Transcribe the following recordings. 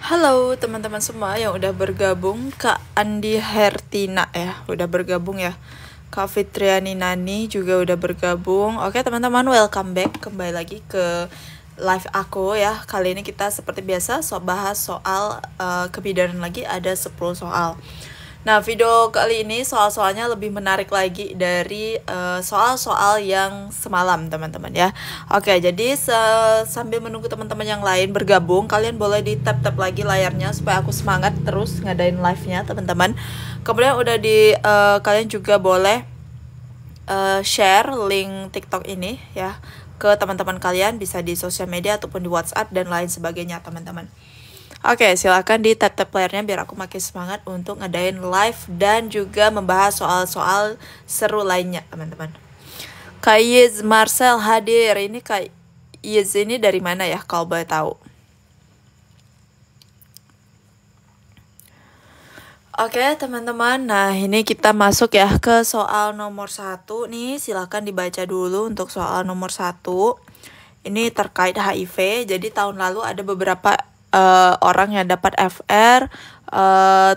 Halo teman-teman semua yang udah bergabung. Kak Andi Hertina ya, udah bergabung ya. Kak Fitriani Nani juga udah bergabung. Oke teman-teman, welcome back. Kembali lagi ke live aku ya. Kali ini kita seperti biasa bahas soal kebidanan lagi, ada 10 soal. Nah, video kali ini soal-soalnya lebih menarik lagi dari soal-soal yang semalam, teman-teman ya. Oke, jadi sambil menunggu teman-teman yang lain bergabung, kalian boleh di tap-tap lagi layarnya supaya aku semangat terus ngadain live-nya, teman-teman. Kemudian kalian juga boleh share link TikTok ini ya ke teman-teman kalian, bisa di sosial media ataupun di WhatsApp dan lain sebagainya, teman-teman. Oke, silakan di tap-tap layarnya biar aku makin semangat untuk ngadain live dan juga membahas soal-soal seru lainnya, teman-teman. Kak Yiz Marcel hadir. Ini Kak Yiz ini dari mana ya, kalau boleh tahu? Oke, teman-teman. Nah, ini kita masuk ya ke soal nomor 1 nih. Silakan dibaca dulu untuk soal nomor 1. Ini terkait HIV. Jadi tahun lalu ada beberapa orang yang dapat FR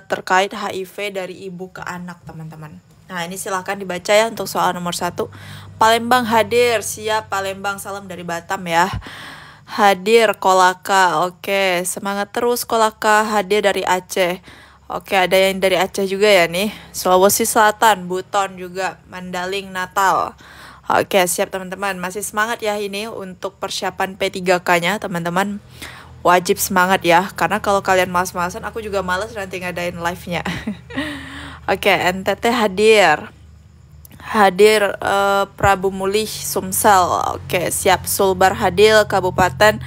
terkait HIV dari ibu ke anak, teman-teman. Nah, ini silahkan dibaca ya untuk soal nomor 1. Palembang hadir, siap Palembang, salam dari Batam ya. Hadir Kolaka, oke, semangat terus Kolaka. Hadir dari Aceh. Oke, ada yang dari Aceh juga ya nih. Sulawesi Selatan, Buton juga, Mandaling, Natal. Oke, siap teman-teman. Masih semangat ya ini untuk persiapan P3K-nya, teman-teman. Wajib semangat ya, karena kalau kalian malas-malasan, aku juga malas nanti ngadain live-nya. Oke, NTT hadir. Hadir Prabu Mulih Sumsel. Oke, siap. Sulbar hadir Kabupaten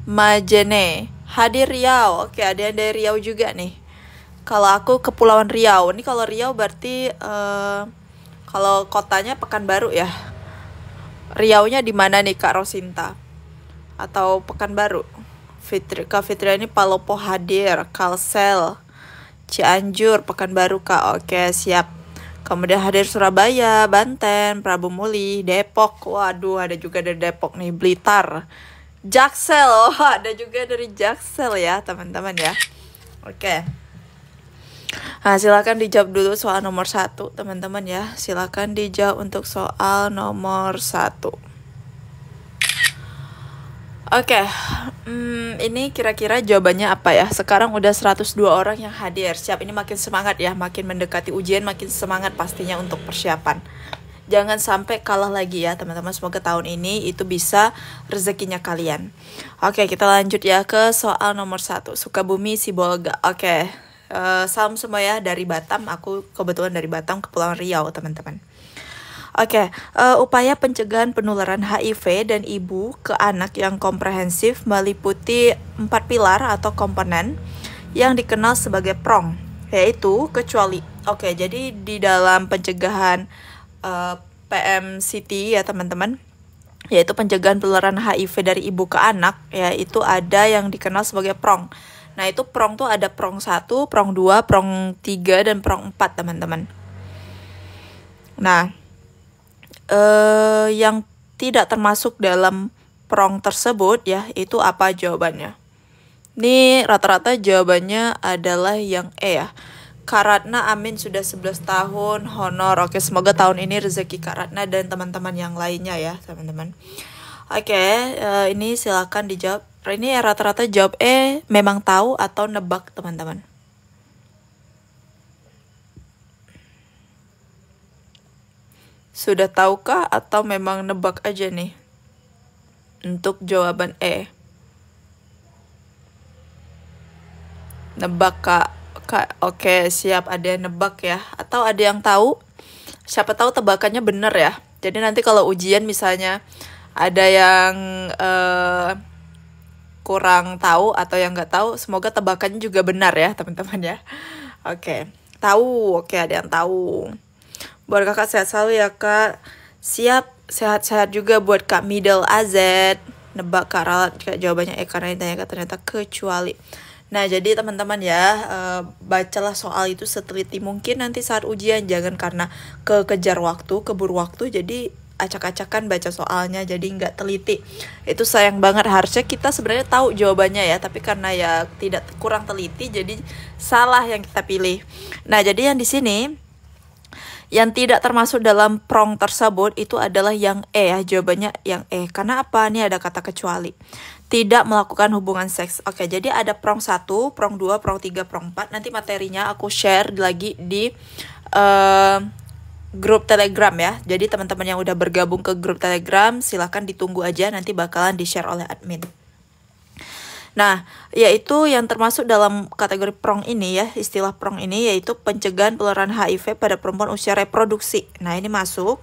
Majene. Hadir Riau. Oke, ada yang dari Riau juga nih. Kalau aku Kepulauan Riau. Ini kalau Riau berarti kalau kotanya Pekanbaru ya. Riaunya di mana nih Kak Rosinta? Atau Pekanbaru? Kak Fitri ini Palopo hadir, Kalsel, Cianjur, Pekanbaru Kak. Oke, siap. Kemudian hadir Surabaya, Banten, Prabu Muli, Depok. Waduh, ada juga dari Depok nih, Blitar. Jaksel, ada juga dari Jaksel ya, teman-teman ya. Oke. Nah, silakan dijawab dulu soal nomor 1, teman-teman ya. Silakan dijawab untuk soal nomor 1. Oke, ini kira-kira jawabannya apa ya? Sekarang udah 102 orang yang hadir. Siap, ini makin semangat ya. Makin mendekati ujian, makin semangat pastinya untuk persiapan. Jangan sampai kalah lagi ya, teman-teman. Semoga tahun ini itu bisa rezekinya kalian. Oke, kita lanjut ya ke soal nomor 1. Sukabumi, Sibolga. Oke, salam semua ya dari Batam. Aku kebetulan dari Batam, Kepulauan Riau, teman-teman. Oke, upaya pencegahan penularan HIV dan ibu ke anak yang komprehensif meliputi 4 pilar atau komponen yang dikenal sebagai PRONG, yaitu kecuali. Oke, jadi di dalam pencegahan PMCT ya teman-teman, yaitu pencegahan penularan HIV dari ibu ke anak, yaitu ada yang dikenal sebagai PRONG. Nah, itu PRONG tuh ada PRONG 1, PRONG 2, PRONG 3, dan PRONG 4, teman-teman. Nah, yang tidak termasuk dalam prong tersebut ya, itu apa jawabannya? Ini rata-rata jawabannya adalah yang E ya. Kak Ratna amin sudah 11 tahun honor. Oke, semoga tahun ini rezeki Kak Ratna dan teman-teman yang lainnya ya, teman-teman. Oke, ini silakan dijawab. Ini rata-rata jawab E, memang tahu atau nebak, teman-teman. Sudah tahukah atau memang nebak aja nih? Untuk jawaban E. Nebak Kak. Oke, siap, ada yang nebak ya. Atau ada yang tahu? Siapa tahu tebakannya bener ya. Jadi nanti kalau ujian misalnya ada yang kurang tahu atau yang nggak tahu, semoga tebakannya juga benar ya teman-teman ya. Oke, tahu. Oke, ada yang tahu. Buat kakak sehat selalu ya kak. Siap, sehat-sehat juga buat Kak Middle AZ. Nebak Kak Ralat, jawabannya karena ditanya ternyata kecuali. Nah, jadi teman-teman ya, bacalah soal itu seteliti mungkin nanti saat ujian. Jangan karena kekejar waktu, keburu waktu, jadi acak-acakan baca soalnya, jadi nggak teliti. Itu sayang banget, harusnya kita sebenarnya tahu jawabannya ya, tapi karena ya tidak kurang teliti jadi salah yang kita pilih. Nah, jadi yang di sini yang tidak termasuk dalam prong tersebut itu adalah yang E ya, jawabannya yang E. Karena apa? Ini ada kata kecuali. Tidak melakukan hubungan seks. Oke, jadi ada prong 1, prong 2, prong 3, prong 4. Nanti materinya aku share lagi di grup Telegram ya. Jadi teman-teman yang udah bergabung ke grup Telegram silahkan ditunggu aja, nanti bakalan di-share oleh admin. Nah, yaitu yang termasuk dalam kategori prong ini ya, istilah prong ini yaitu pencegahan penularan HIV pada perempuan usia reproduksi. Nah, ini masuk.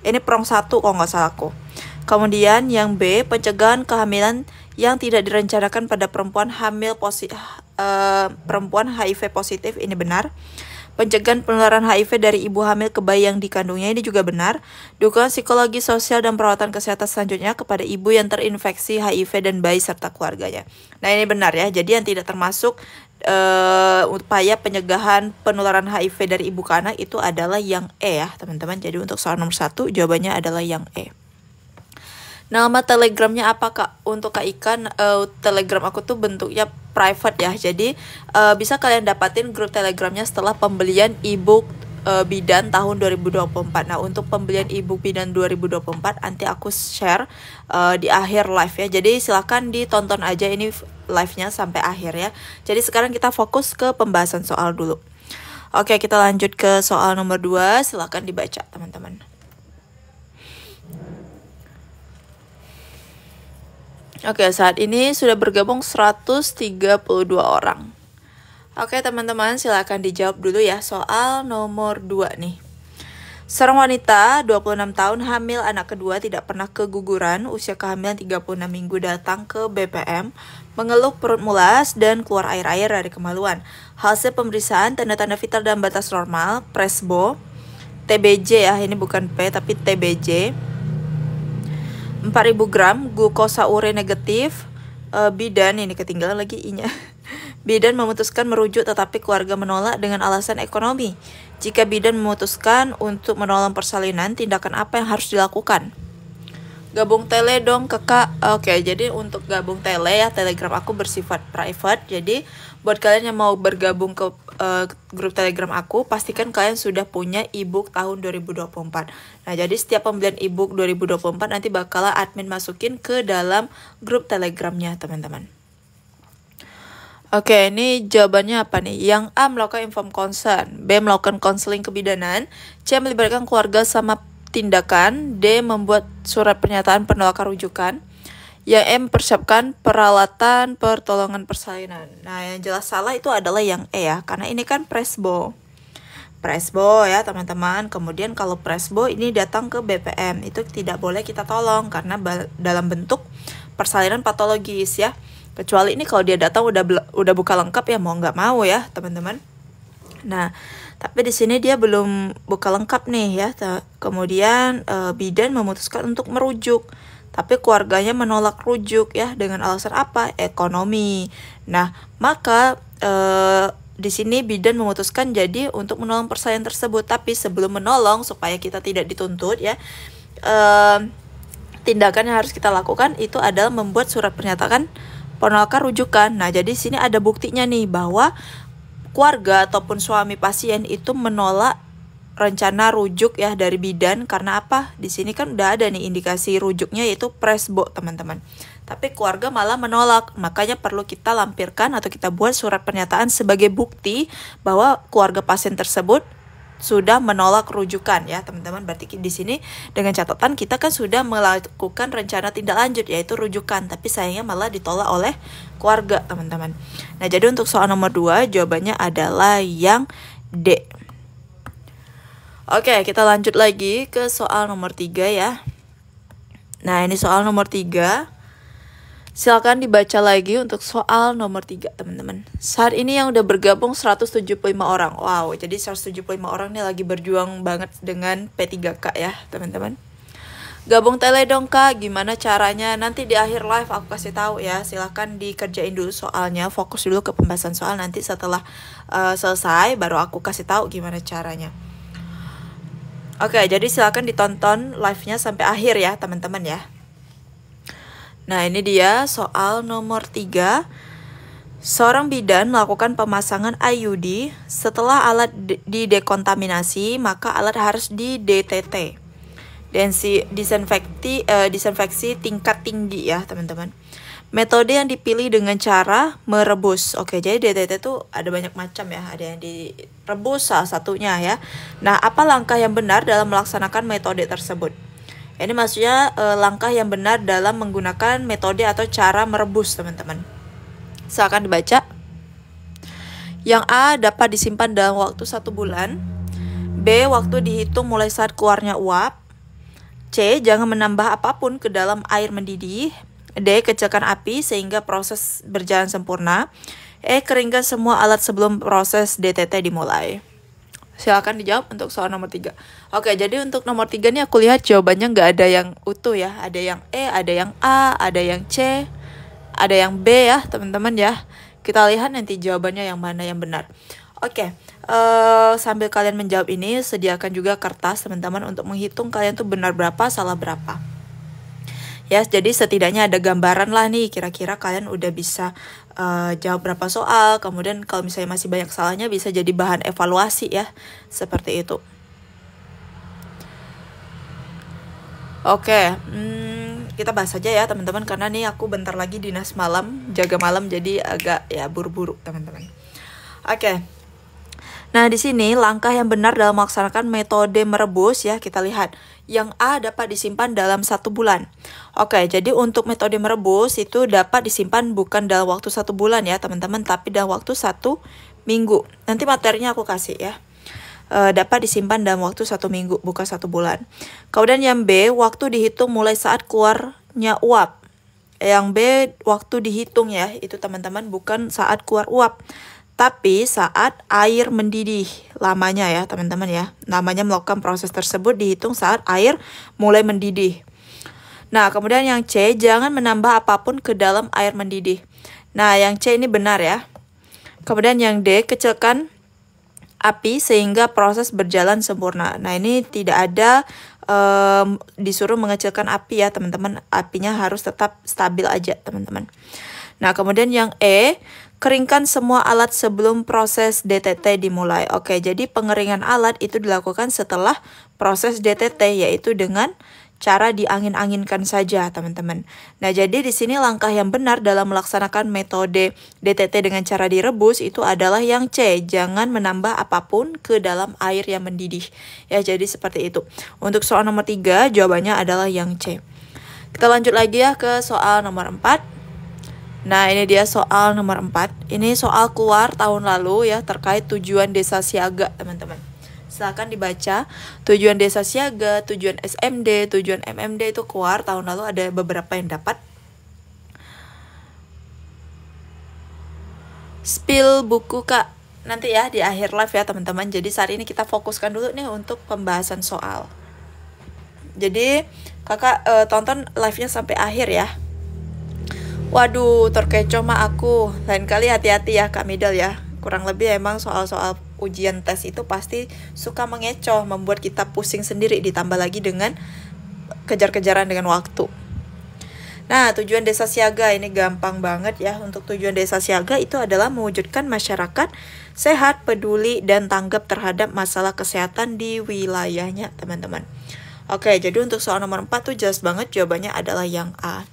Ini prong 1 kalau nggak salah aku. Kemudian yang B, pencegahan kehamilan yang tidak direncanakan pada perempuan perempuan HIV positif, ini benar. Pencegahan penularan HIV dari ibu hamil ke bayi yang dikandungnya, ini juga benar. Dukungan psikologi, sosial, dan perawatan kesehatan selanjutnya kepada ibu yang terinfeksi HIV dan bayi serta keluarganya. Nah, ini benar ya. Jadi yang tidak termasuk upaya pencegahan penularan HIV dari ibu ke anak itu adalah yang E ya teman-teman. Jadi untuk soal nomor 1 jawabannya adalah yang E. Nama telegramnya apa Kak? Untuk Kak Ikan, telegram aku tuh bentuknya private ya. Jadi bisa kalian dapatin grup telegramnya setelah pembelian ebook bidan tahun 2024. Nah, untuk pembelian ebook bidan 2024 nanti aku share di akhir live ya. Jadi silakan ditonton aja ini live-nya sampai akhir ya. Jadi sekarang kita fokus ke pembahasan soal dulu. Oke, kita lanjut ke soal nomor 2. Silakan dibaca teman-teman. Oke, saat ini sudah bergabung 132 orang. Oke teman-teman, silakan dijawab dulu ya soal nomor 2 nih. Seorang wanita 26 tahun hamil anak kedua tidak pernah keguguran, usia kehamilan 36 minggu datang ke BPM, mengeluh perut mulas dan keluar air-air dari kemaluan. Hasil pemeriksaan tanda-tanda vital dalam batas normal, Presbo, TBJ ya, ini bukan P tapi TBJ. 4.000 gram, glukosa urin negatif, bidan, ini ketinggalan lagi I-nya. Bidan memutuskan merujuk tetapi keluarga menolak dengan alasan ekonomi. Jika bidan memutuskan untuk menolong persalinan, tindakan apa yang harus dilakukan? Gabung tele dong kakak. Oke, jadi untuk gabung tele ya, telegram aku bersifat private. Jadi buat kalian yang mau bergabung ke grup telegram aku, pastikan kalian sudah punya ebook tahun 2024. Nah, jadi setiap pembelian ebook 2024 nanti bakalan admin masukin ke dalam grup telegramnya teman-teman. Oke, ini jawabannya apa nih? Yang A, melakukan inform consent, B, melakukan konseling kebidanan, C, melibatkan keluarga sama tindakan, D, membuat surat pernyataan penolakan rujukan, yang E, mempersiapkan peralatan pertolongan persalinan. Nah, yang jelas salah itu adalah yang E ya, karena ini kan Presbo ya teman-teman. Kemudian kalau Presbo ini datang ke BPM, itu tidak boleh kita tolong karena dalam bentuk persalinan patologis ya. Kecuali ini kalau dia datang udah buka lengkap ya, mau nggak mau ya teman-teman. Nah, tapi di sini dia belum buka lengkap nih ya. Kemudian bidan memutuskan untuk merujuk, tapi keluarganya menolak rujuk ya dengan alasan apa? Ekonomi. Nah, maka di sini bidan memutuskan jadi untuk menolong persalinan tersebut. Tapi sebelum menolong, supaya kita tidak dituntut ya, tindakan yang harus kita lakukan itu adalah membuat surat pernyataan penolakan rujukan. Nah, jadi sini ada buktinya nih bahwa keluarga ataupun suami pasien itu menolak rencana rujuk ya dari bidan karena apa? Di sini kan udah ada nih indikasi rujuknya yaitu Presbo, teman-teman. Tapi keluarga malah menolak. Makanya perlu kita lampirkan atau kita buat surat pernyataan sebagai bukti bahwa keluarga pasien tersebut sudah menolak rujukan ya teman-teman. Berarti di sini dengan catatan kita kan sudah melakukan rencana tindak lanjut yaitu rujukan, tapi sayangnya malah ditolak oleh keluarga teman-teman. Nah, jadi untuk soal nomor 2 jawabannya adalah yang D. Oke, kita lanjut lagi ke soal nomor 3 ya. Nah, ini soal nomor 3. Silakan dibaca lagi untuk soal nomor 3 teman-teman. Saat ini yang udah bergabung 175 orang. Wow, jadi 175 orang nih lagi berjuang banget dengan P3K ya teman-teman. Gabung tele dong Kak, gimana caranya? Nanti di akhir live aku kasih tahu ya. Silakan dikerjain dulu soalnya, fokus dulu ke pembahasan soal. Nanti setelah selesai baru aku kasih tahu gimana caranya. Oke, jadi silakan ditonton live-nya sampai akhir ya teman-teman ya. Nah, ini dia soal nomor 3. Seorang bidan melakukan pemasangan IUD. Setelah alat didekontaminasi, maka alat harus di DTT. Disinfeksi tingkat tinggi ya teman-teman. Metode yang dipilih dengan cara merebus. Oke, jadi DTT itu ada banyak macam ya. Ada yang direbus salah satunya ya. Nah, apa langkah yang benar dalam melaksanakan metode tersebut? Ini maksudnya langkah yang benar dalam menggunakan metode atau cara merebus teman-teman. Silakan dibaca. Yang A, dapat disimpan dalam waktu 1 bulan. B, waktu dihitung mulai saat keluarnya uap. C, jangan menambah apapun ke dalam air mendidih. D, kecilkan api sehingga proses berjalan sempurna. E, keringkan semua alat sebelum proses DTT dimulai. Silakan dijawab untuk soal nomor 3. Oke, jadi untuk nomor 3 nih aku lihat jawabannya nggak ada yang utuh ya. Ada yang E, ada yang A, ada yang C, ada yang B ya teman-teman ya. Kita lihat nanti jawabannya yang mana yang benar. Oke, sambil kalian menjawab ini, sediakan juga kertas teman-teman untuk menghitung kalian tuh benar berapa, salah berapa. Ya, jadi setidaknya ada gambaran lah nih, kira-kira kalian udah bisa jawab berapa soal. Kemudian kalau misalnya masih banyak salahnya bisa jadi bahan evaluasi ya, seperti itu. Oke, kita bahas aja ya teman-teman, karena nih aku bentar lagi dinas malam, jaga malam, jadi agak ya buru-buru teman-teman. Oke. Nah, di sini langkah yang benar dalam melaksanakan metode merebus ya, kita lihat. Yang A, dapat disimpan dalam 1 bulan. Oke, jadi untuk metode merebus itu dapat disimpan bukan dalam waktu 1 bulan ya teman-teman, tapi dalam waktu 1 minggu. Nanti materinya aku kasih ya. Dapat disimpan dalam waktu 1 minggu, bukan 1 bulan. Kemudian yang B, waktu dihitung mulai saat keluarnya uap. Yang B, waktu dihitung ya, itu teman-teman bukan saat keluar uap, tapi saat air mendidih lamanya ya teman-teman ya. Namanya melakukan proses tersebut dihitung saat air mulai mendidih. Nah, kemudian yang C, jangan menambah apapun ke dalam air mendidih. Nah, yang C ini benar ya. Kemudian yang D, kecilkan api sehingga proses berjalan sempurna. Nah, ini tidak ada disuruh mengecilkan api ya teman-teman. Apinya harus tetap stabil aja teman-teman. Nah, kemudian yang E, keringkan semua alat sebelum proses DTT dimulai. Oke, jadi pengeringan alat itu dilakukan setelah proses DTT, yaitu dengan cara diangin-anginkan saja, teman-teman. Nah, jadi di sini langkah yang benar dalam melaksanakan metode DTT dengan cara direbus itu adalah yang C, jangan menambah apapun ke dalam air yang mendidih. Ya, jadi seperti itu. Untuk soal nomor 3, jawabannya adalah yang C. Kita lanjut lagi ya ke soal nomor 4. Nah, ini dia soal nomor 4. Ini soal keluar tahun lalu ya, terkait tujuan desa siaga, teman-teman. Silakan dibaca. Tujuan desa siaga, tujuan SMD, tujuan MMD itu keluar tahun lalu, ada beberapa yang dapat. Spill buku Kak. Nanti ya di akhir live ya, teman-teman. Jadi saat ini kita fokuskan dulu nih untuk pembahasan soal. Jadi Kakak tonton live-nya sampai akhir ya. Waduh, terkecoh mah aku. Lain kali hati-hati ya Kak Midal ya. Kurang lebih emang soal-soal ujian tes itu pasti suka mengecoh, membuat kita pusing sendiri, ditambah lagi dengan kejar-kejaran dengan waktu. Nah, tujuan desa siaga ini gampang banget ya. Untuk tujuan desa siaga itu adalah mewujudkan masyarakat sehat, peduli, dan tanggap terhadap masalah kesehatan di wilayahnya, teman-teman. Oke, jadi untuk soal nomor 4 tuh jelas banget jawabannya adalah yang A.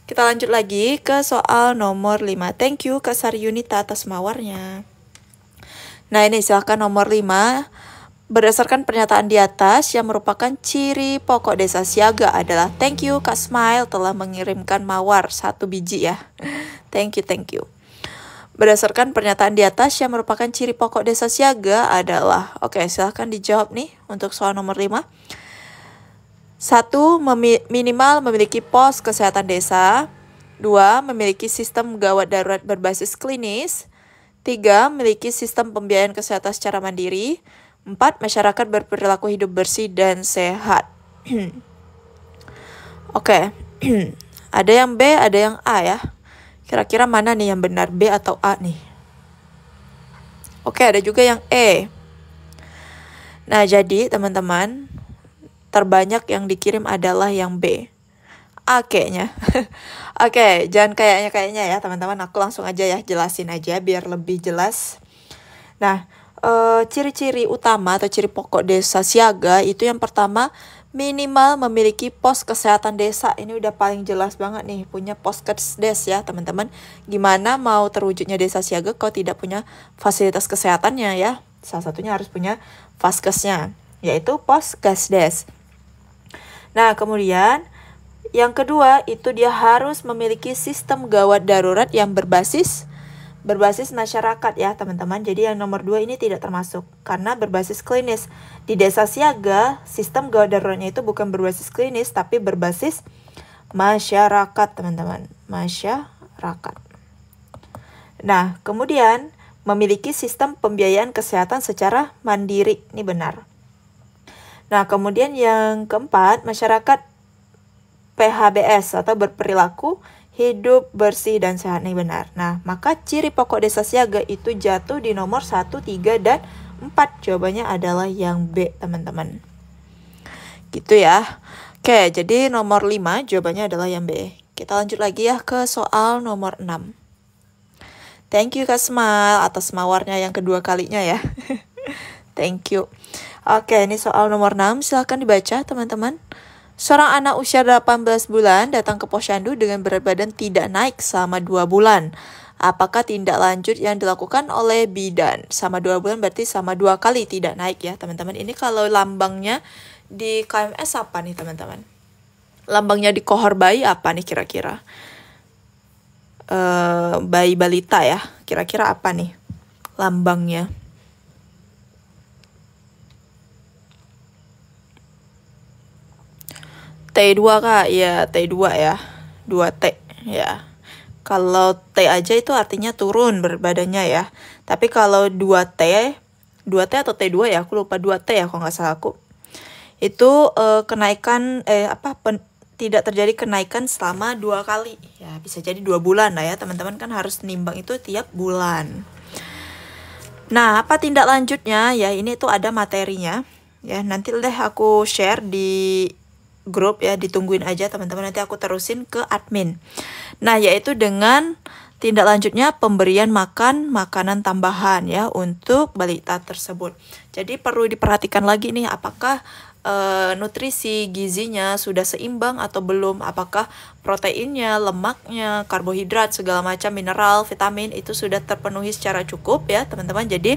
Kita lanjut lagi ke soal nomor 5. Thank you Kak Saryunita atas mawarnya. Nah, ini silahkan nomor 5. Berdasarkan pernyataan di atas, yang merupakan ciri pokok desa siaga adalah thank you Kak Smile telah mengirimkan mawar 1 biji ya. Thank you. Berdasarkan pernyataan di atas, yang merupakan ciri pokok desa siaga adalah, oke, silahkan dijawab nih untuk soal nomor 5. 1. Minimal memiliki pos kesehatan desa. 2. Memiliki sistem gawat darurat berbasis klinis. 3. Memiliki sistem pembiayaan kesehatan secara mandiri. 4. Masyarakat berperilaku hidup bersih dan sehat. Oke. Ada yang B, ada yang A ya. Kira-kira mana nih yang benar, B atau A nih? Oke, ada juga yang E. Nah, jadi teman-teman, terbanyak yang dikirim adalah yang B. A kayaknya. Oke, jangan kayaknya ya teman-teman. Aku langsung aja ya jelasin aja biar lebih jelas. Nah, ciri-ciri utama atau ciri pokok desa siaga itu yang pertama, minimal memiliki pos kesehatan desa. Ini udah paling jelas banget nih, punya poskesdes ya teman-teman. Gimana mau terwujudnya desa siaga kalau tidak punya fasilitas kesehatannya ya? Salah satunya harus punya vaskesnya, yaitu poskesdes. Nah, kemudian yang kedua itu dia harus memiliki sistem gawat darurat yang berbasis masyarakat ya teman-teman. Jadi yang nomor 2 ini tidak termasuk karena berbasis klinis. Di desa siaga sistem gawat daruratnya itu bukan berbasis klinis tapi berbasis masyarakat teman-teman. Masyarakat. Nah, kemudian memiliki sistem pembiayaan kesehatan secara mandiri. Ini benar. Nah, kemudian yang keempat, masyarakat PHBS atau berperilaku hidup bersih dan sehat. Nih benar. Nah, maka ciri pokok desa siaga itu jatuh di nomor 1, 3, dan 4. Jawabannya adalah yang B, teman-teman. Gitu ya. Oke, jadi nomor 5 jawabannya adalah yang B. Kita lanjut lagi ya ke soal nomor 6. Thank you Kak Smile atas mawarnya yang kedua kalinya ya. Thank you. Oke, ini soal nomor 6. Silahkan dibaca, teman-teman. Seorang anak usia 18 bulan datang ke posyandu dengan berat badan tidak naik selama 2 bulan. Apakah tindak lanjut yang dilakukan oleh bidan? Sama 2 bulan berarti sama 2 kali tidak naik ya teman-teman. Ini kalau lambangnya di KMS apa nih teman-teman? Lambangnya di kohor bayi apa nih kira-kira? Bayi balita ya. Kira-kira apa nih lambangnya? T2 Kak, ya T2 ya, 2T ya. Kalau T aja itu artinya turun berat badannya ya. Tapi kalau 2T atau T2 ya, aku lupa 2T ya kalau nggak salah aku. Itu kenaikan, tidak terjadi kenaikan selama 2 kali. Ya bisa jadi 2 bulan lah ya, teman-teman kan harus nimbang itu tiap bulan. Nah, apa tindak lanjutnya? Ya ini tuh ada materinya. Ya nanti deh aku share di grup ya, ditungguin aja teman-teman, nanti aku terusin ke admin. Nah, yaitu dengan tindak lanjutnya pemberian makanan tambahan ya untuk balita tersebut. Jadi perlu diperhatikan lagi nih apakah nutrisi gizinya sudah seimbang atau belum, apakah proteinnya, lemaknya, karbohidrat, segala macam mineral, vitamin itu sudah terpenuhi secara cukup ya teman-teman. Jadi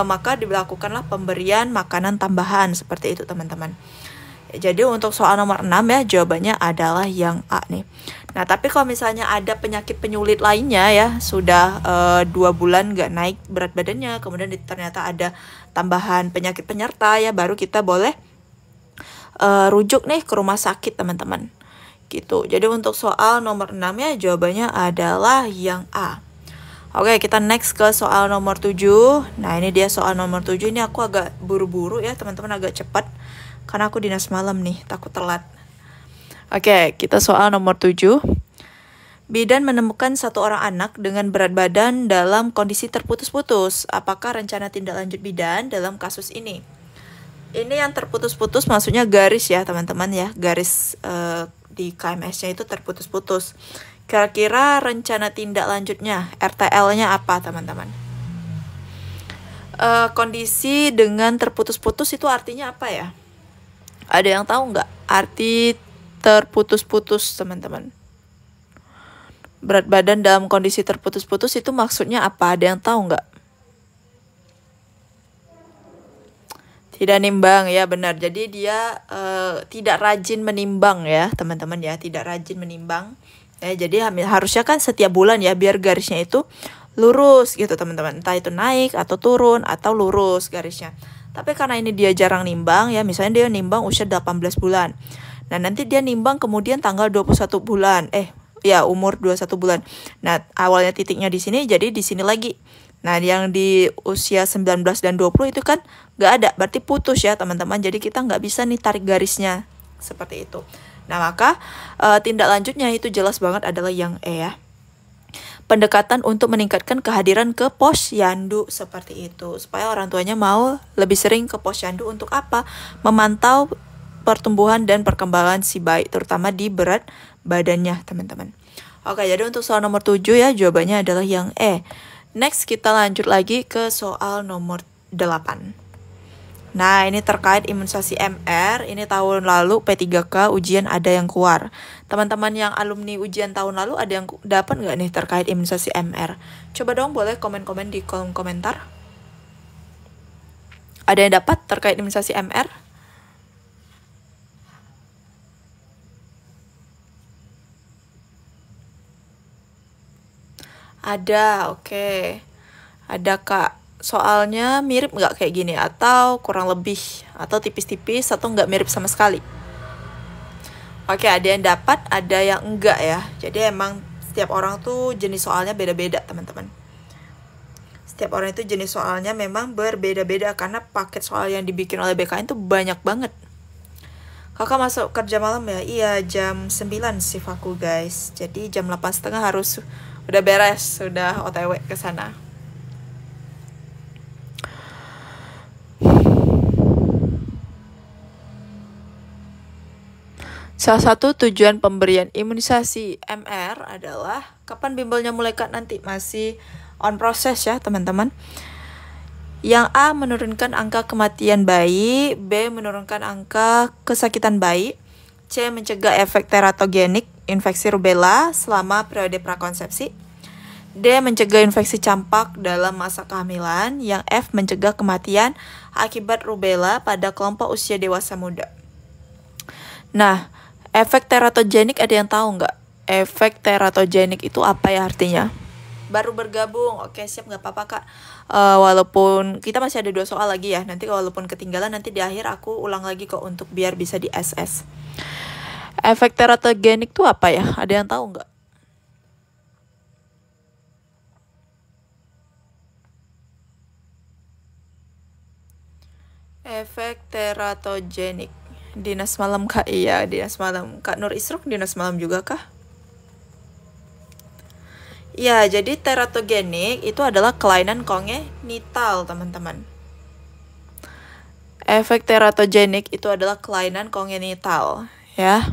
maka dilakukanlah pemberian makanan tambahan seperti itu teman-teman. Jadi untuk soal nomor 6 ya jawabannya adalah yang A nih. Nah tapi kalau misalnya ada penyakit penyulit lainnya ya, sudah 2 bulan gak naik berat badannya, kemudian ternyata ada tambahan penyakit penyerta ya, baru kita boleh rujuk nih ke rumah sakit teman-teman. Gitu. Jadi untuk soal nomor 6 ya jawabannya adalah yang A. Oke, kita next ke soal nomor 7. Nah ini dia soal nomor 7, ini aku agak buru-buru ya teman-teman, agak cepat. Karena aku dinas malam nih, takut telat. Oke, kita soal nomor 7. Bidan menemukan 1 orang anak dengan berat badan dalam kondisi terputus-putus. Apakah rencana tindak lanjut bidan dalam kasus ini? Ini yang terputus-putus maksudnya garis ya teman-teman ya. Garis di KMS-nya itu terputus-putus. Kira-kira rencana tindak lanjutnya, RTL-nya apa teman-teman? Kondisi dengan terputus-putus itu artinya apa ya? Ada yang tahu nggak arti terputus-putus teman-teman? Berat badan dalam kondisi terputus-putus itu maksudnya apa? Ada yang tahu nggak? Tidak nimbang ya, benar. Jadi dia tidak rajin menimbang ya teman-teman ya, tidak rajin menimbang. Ya, jadi harusnya kan setiap bulan ya biar garisnya itu lurus gitu teman-teman. Entah itu naik atau turun atau lurus garisnya. Tapi karena ini dia jarang nimbang ya, misalnya dia nimbang usia 18 bulan. Nah, nanti dia nimbang kemudian tanggal 21 bulan. Umur 21 bulan. Nah, awalnya titiknya di sini, jadi di sini lagi. Nah, yang di usia 19 dan 20 itu kan nggak ada, berarti putus ya teman-teman. Jadi kita nggak bisa nih tarik garisnya seperti itu. Nah, maka tindak lanjutnya itu jelas banget adalah yang E ya. pendekatan untuk meningkatkan kehadiran ke posyandu seperti itu. Supaya orang tuanya mau lebih sering ke posyandu untuk apa? Memantau pertumbuhan dan perkembangan si bayi, terutama di berat badannya, teman-teman. Oke, jadi untuk soal nomor 7 ya, jawabannya adalah yang E. Next, kita lanjut lagi ke soal nomor 8. Nah, ini terkait imunisasi MR. Ini tahun lalu P3K ujian ada yang keluar. Teman-teman yang alumni ujian tahun lalu ada yang dapat nggak nih terkait imunisasi MR? Coba dong boleh komen-komen di kolom komentar. Ada yang dapat terkait imunisasi MR? Ada, oke. Ada Kak. Soalnya mirip nggak kayak gini, atau kurang lebih, atau tipis-tipis, atau nggak mirip sama sekali? Oke, ada yang dapat, ada yang enggak ya. Jadi emang setiap orang tuh jenis soalnya beda-beda, teman-teman. Setiap orang itu jenis soalnya memang berbeda-beda, karena paket soal yang dibikin oleh BKN tuh banyak banget. Kakak masuk kerja malam ya? Iya, jam 9 shift aku guys. Jadi jam 8.30 harus udah beres, sudah OTW ke sana. Salah satu tujuan pemberian imunisasi MR adalah kapan bimbelnya mulai Kak? Nanti masih on proses ya teman-teman. Yang A, menurunkan angka kematian bayi. B, menurunkan angka kesakitan bayi. C, mencegah efek teratogenik infeksi rubella selama periode prakonsepsi. D, mencegah infeksi campak dalam masa kehamilan. Yang F, mencegah kematian akibat rubella pada kelompok usia dewasa muda. Nah, efek teratogenik ada yang tahu nggak? Efek teratogenik itu apa ya artinya? Baru bergabung, oke siap, nggak apa-apa Kak. Walaupun kita masih ada 2 soal lagi ya, nanti walaupun ketinggalan nanti di akhir aku ulang lagi kok untuk biar bisa di SS. Efek teratogenik itu apa ya? Ada yang tahu nggak? Efek teratogenik. Dinas malam Kak, iya dinas malam. Kak Nur Isruk dinas malam juga kah? Ya, jadi teratogenik itu adalah kelainan kongenital, teman-teman. Efek teratogenik itu adalah kelainan kongenital, ya.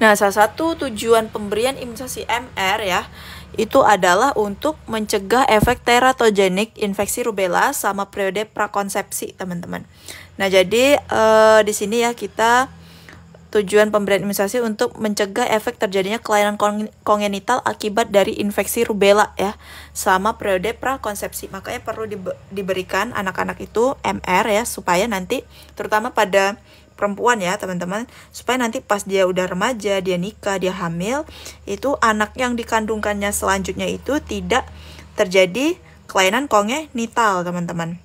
Nah, salah satu tujuan pemberian imunisasi MR ya, itu adalah untuk mencegah efek teratogenik infeksi rubella sama periode prakonsepsi, teman-teman. Nah, jadi di sini ya kita tujuan pemberian imunisasi untuk mencegah efek terjadinya kelainan kongenital akibat dari infeksi rubella ya selama periode prakonsepsi. Makanya perlu diberikan anak-anak itu MR ya, supaya nanti terutama pada perempuan ya teman-teman, supaya nanti pas dia udah remaja, dia nikah, dia hamil, itu anak yang dikandungkannya selanjutnya itu tidak terjadi kelainan kongenital, teman-teman.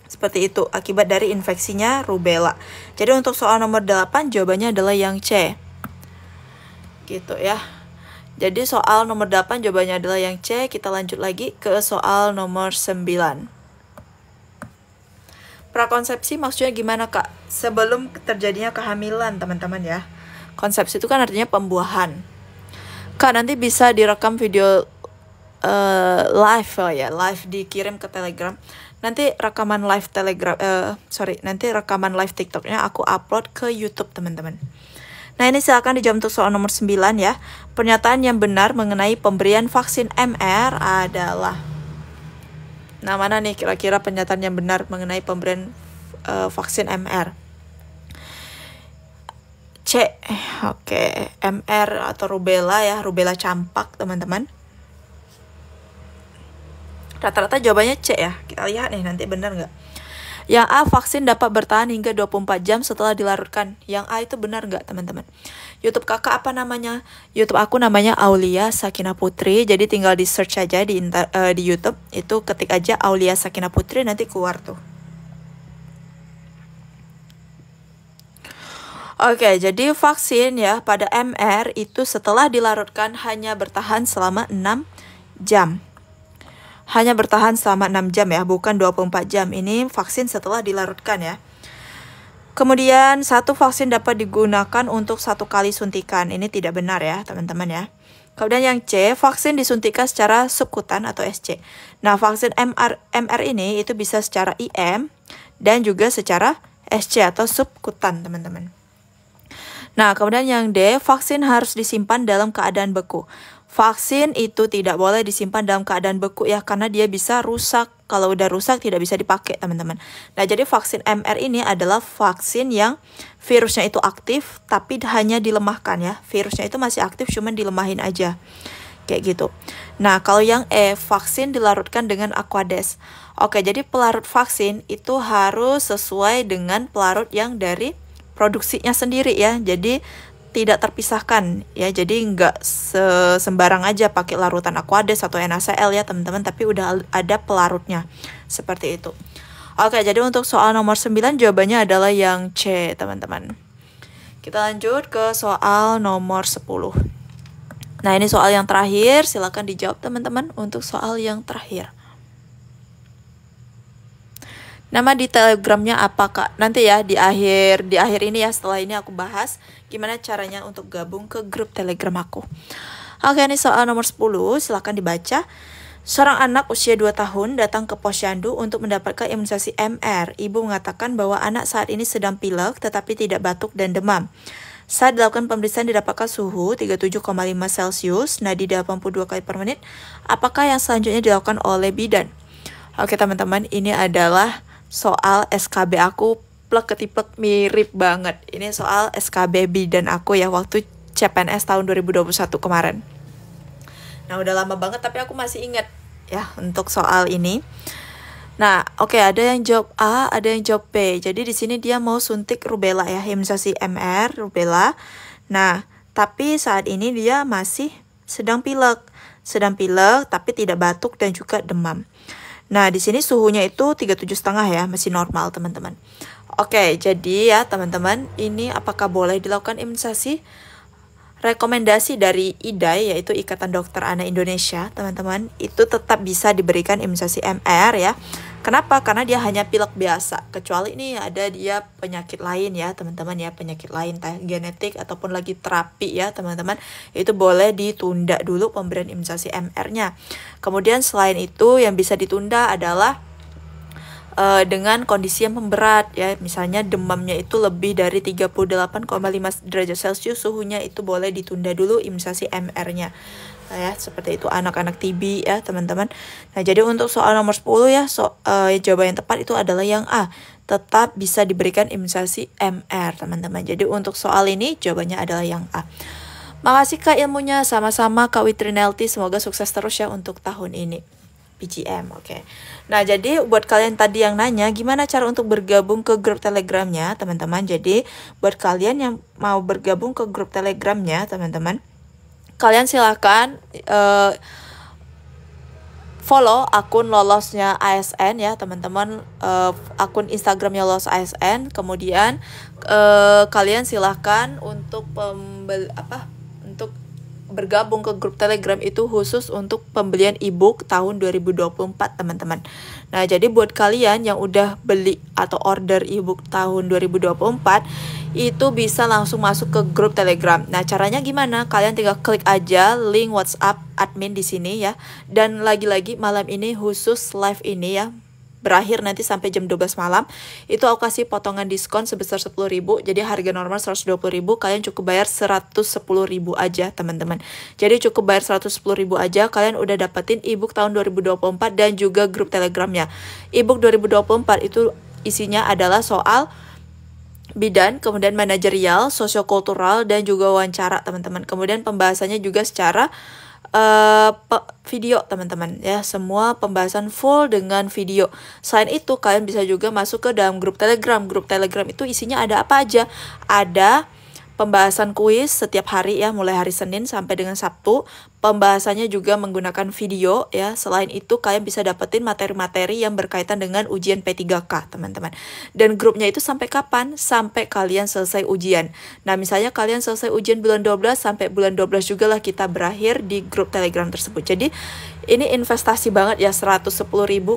Seperti itu, akibat dari infeksinya rubella. Jadi untuk soal nomor 8 jawabannya adalah yang C. Gitu ya. Jadi soal nomor 8 jawabannya adalah yang C. Kita lanjut lagi ke soal nomor 9. Prakonsepsi maksudnya gimana Kak? Sebelum terjadinya kehamilan, teman-teman ya. Konsepsi itu kan artinya pembuahan. Kak, nanti bisa direkam video live ya, live dikirim ke Telegram. Nanti rekaman live Telegram, nanti rekaman live TikToknya aku upload ke YouTube, teman-teman. Nah, ini silakan dijawab untuk soal nomor 9 ya. Pernyataan yang benar mengenai pemberian vaksin MR adalah. Nah, mana nih kira-kira pernyataan yang benar mengenai pemberian vaksin MR? C. Oke, MR atau rubella ya, rubella campak, teman-teman. Rata-rata jawabannya C ya. Kita lihat nih nanti benar nggak. Yang A, vaksin dapat bertahan hingga 24 jam setelah dilarutkan. Yang A itu benar nggak, teman-teman? YouTube kakak apa namanya? YouTube aku namanya Aulia Sakinah Putri. Jadi tinggal di search aja di YouTube. Itu ketik aja Aulia Sakinah Putri, nanti keluar tuh. Oke, jadi vaksin ya pada MR itu setelah dilarutkan hanya bertahan selama 6 jam. Hanya bertahan selama 6 jam ya, bukan 24 jam. Ini vaksin setelah dilarutkan ya. Kemudian satu vaksin dapat digunakan untuk 1 kali suntikan. Ini tidak benar ya teman-teman ya. Kemudian yang C, vaksin disuntikan secara subkutan atau SC. Nah, vaksin MR ini itu bisa secara IM dan juga secara SC atau subkutan teman-teman. Nah, kemudian yang D, vaksin harus disimpan dalam keadaan beku. Vaksin itu tidak boleh disimpan dalam keadaan beku ya, karena dia bisa rusak. Kalau udah rusak tidak bisa dipakai teman-teman. Nah, jadi vaksin MR ini adalah vaksin yang virusnya itu aktif tapi hanya dilemahkan ya. Virusnya itu masih aktif cuman dilemahin aja. Kayak gitu. Nah, kalau yang E, vaksin dilarutkan dengan Aquades. Oke, jadi pelarut vaksin itu harus sesuai dengan pelarut yang dari produksinya sendiri ya. Jadi tidak terpisahkan ya, jadi nggak sembarang aja pakai larutan Aquades atau NaCl ya teman-teman, tapi udah ada pelarutnya seperti itu. Oke, jadi untuk soal nomor 9 jawabannya adalah yang C teman-teman. Kita lanjut ke soal nomor 10. Nah, ini soal yang terakhir, silakan dijawab teman-teman untuk soal yang terakhir. Nama di telegramnya apa kak? Nanti ya di akhir ini ya, setelah ini aku bahas gimana caranya untuk gabung ke grup telegram aku. Oke, ini soal nomor 10, silakan dibaca. Seorang anak usia 2 tahun datang ke posyandu untuk mendapatkan imunisasi MR. Ibu mengatakan bahwa anak saat ini sedang pilek tetapi tidak batuk dan demam. Saat dilakukan pemeriksaan didapatkan suhu 37,5 Celcius, nadi 82 kali per menit. Apakah yang selanjutnya dilakukan oleh bidan? Oke teman-teman, ini adalah soal SKB aku plek-ketiplek mirip banget. Ini soal SKB bidan aku ya waktu CPNS tahun 2021 kemarin. Nah, udah lama banget tapi aku masih ingat ya untuk soal ini. Nah, oke, ada yang jawab A, ada yang jawab B. Jadi di sini dia mau suntik rubella ya, imunisasi MR rubella. Nah, tapi saat ini dia masih sedang pilek tapi tidak batuk dan juga demam. Nah, di sini suhunya itu 37,5 ya, masih normal teman-teman. Oke, jadi ya teman-teman, ini apakah boleh dilakukan imunisasi? Rekomendasi dari IDAI, yaitu Ikatan Dokter Anak Indonesia, teman-teman, itu tetap bisa diberikan imunisasi MR ya. Kenapa? Karena dia hanya pilek biasa, kecuali ini ada dia penyakit lain ya teman-teman ya, penyakit lain genetik ataupun lagi terapi ya teman-teman, itu boleh ditunda dulu pemberian imunisasi MR-nya. Kemudian selain itu yang bisa ditunda adalah dengan kondisi yang memberat ya, misalnya demamnya itu lebih dari 38,5 derajat Celcius, suhunya itu boleh ditunda dulu imunisasi MR-nya. Nah, ya, seperti itu anak-anak TB ya teman-teman. Nah, jadi untuk soal nomor 10 ya, jawaban yang tepat itu adalah yang A, tetap bisa diberikan imunisasi MR teman-teman. Jadi untuk soal ini jawabannya adalah yang A. Makasih Kak ilmunya, sama-sama Kak Witrinelti, semoga sukses terus ya untuk tahun ini. PGM, oke. Nah, jadi buat kalian tadi yang nanya gimana cara untuk bergabung ke grup telegramnya teman-teman. Jadi buat kalian yang mau bergabung ke grup telegramnya teman-teman, kalian silakan follow akun lolosnya ASN ya teman-teman, akun Instagramnya lolos ASN. Kemudian kalian silakan untuk untuk bergabung ke grup telegram itu khusus untuk pembelian ebook tahun 2024 teman-teman. Nah, jadi buat kalian yang udah beli atau order ebook tahun 2024 itu bisa langsung masuk ke grup telegram. Nah, caranya gimana? Kalian tinggal klik aja link WhatsApp admin di sini ya. Dan lagi-lagi malam ini khusus live ini ya, berakhir nanti sampai jam 12 malam, itu aku kasih potongan diskon sebesar 10.000. Jadi harga normal 120.000, kalian cukup bayar 110.000 aja teman-teman. Jadi cukup bayar 110.000 aja, kalian udah dapetin ebook tahun 2024 dan juga grup telegramnya. Ebook 2024 itu isinya adalah soal bidan, kemudian manajerial, sosiokultural, dan juga wawancara teman-teman. Kemudian pembahasannya juga secara video teman-teman ya, semua pembahasan full dengan video. Selain itu kalian bisa juga masuk ke dalam grup telegram. Grup telegram itu isinya ada apa aja? Ada pembahasan kuis setiap hari ya, mulai hari Senin sampai dengan Sabtu. Pembahasannya juga menggunakan video ya. Selain itu kalian bisa dapetin materi-materi yang berkaitan dengan ujian P3K, teman-teman. Dan grupnya itu sampai kapan? Sampai kalian selesai ujian. Nah, misalnya kalian selesai ujian bulan 12, sampai bulan 12 juga lah kita berakhir di grup Telegram tersebut. Jadi ini investasi banget ya, 110.000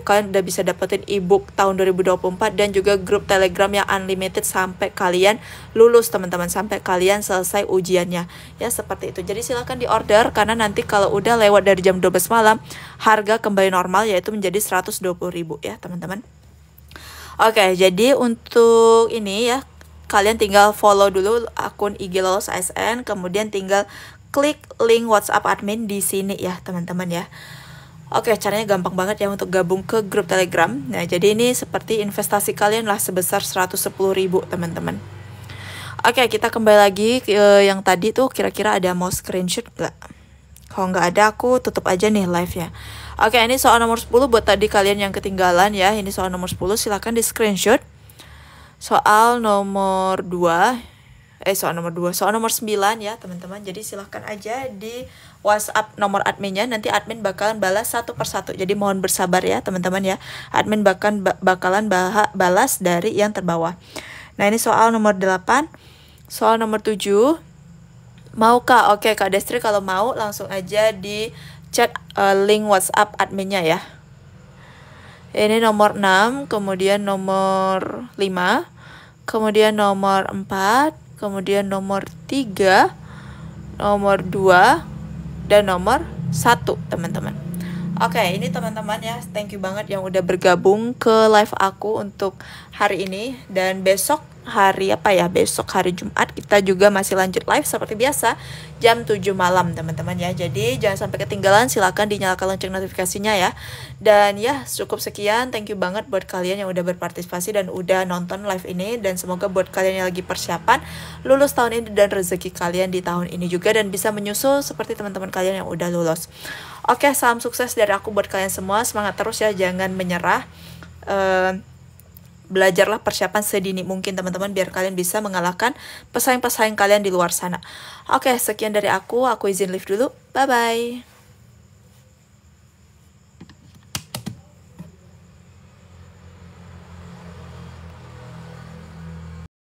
kalian udah bisa dapetin ebook tahun 2024 dan juga grup Telegram yang unlimited sampai kalian lulus, teman-teman, sampai kalian selesai ujiannya. Ya, seperti itu. Jadi silahkan di order karena nanti kalau udah lewat dari jam 12 malam harga kembali normal yaitu menjadi 120.000 ya, teman-teman. Oke, jadi untuk ini ya, kalian tinggal follow dulu akun IG Lolos ASN, kemudian tinggal klik link WhatsApp admin di sini ya, teman-teman ya. Oke, caranya gampang banget ya untuk gabung ke grup Telegram. Nah, jadi ini seperti investasi kalian lah sebesar 110.000, teman-teman. Oke, kita kembali lagi ke yang tadi tuh, kira-kira ada mau screenshot nggak? Kalau nggak ada, aku tutup aja nih live-nya. Oke, ini soal nomor 10 buat tadi kalian yang ketinggalan ya. Ini soal nomor 10, silahkan di screenshot. Soal nomor 2, soal nomor 9 ya, teman-teman. Jadi silahkan aja di WhatsApp nomor adminnya, nanti admin bakalan balas satu persatu. Jadi mohon bersabar ya, teman-teman ya. Admin bakalan balas dari yang terbawah. Nah, ini soal nomor 8. Soal nomor 7. Mau Kak? Oke, Kak Destri kalau mau langsung aja di chat link WhatsApp adminnya ya. Ini nomor 6, kemudian nomor 5, kemudian nomor 4, kemudian nomor 3, nomor 2, dan nomor 1, teman-teman. Oke, ini teman-teman ya, thank you banget yang udah bergabung ke live aku untuk hari ini. Dan besok hari besok hari Jumat kita juga masih lanjut live seperti biasa jam 7 malam, teman-teman ya. Jadi jangan sampai ketinggalan, silakan dinyalakan lonceng notifikasinya ya. Dan ya, cukup sekian, thank you banget buat kalian yang udah berpartisipasi dan udah nonton live ini. Dan semoga buat kalian yang lagi persiapan lulus tahun ini dan rezeki kalian di tahun ini juga, dan bisa menyusul seperti teman-teman kalian yang udah lulus. Oke, salam sukses dari aku buat kalian semua. Semangat terus ya, jangan menyerah. Belajarlah persiapan sedini mungkin, teman-teman, biar kalian bisa mengalahkan pesaing-pesaing kalian di luar sana. Oke, sekian dari aku izin live dulu. Bye-bye.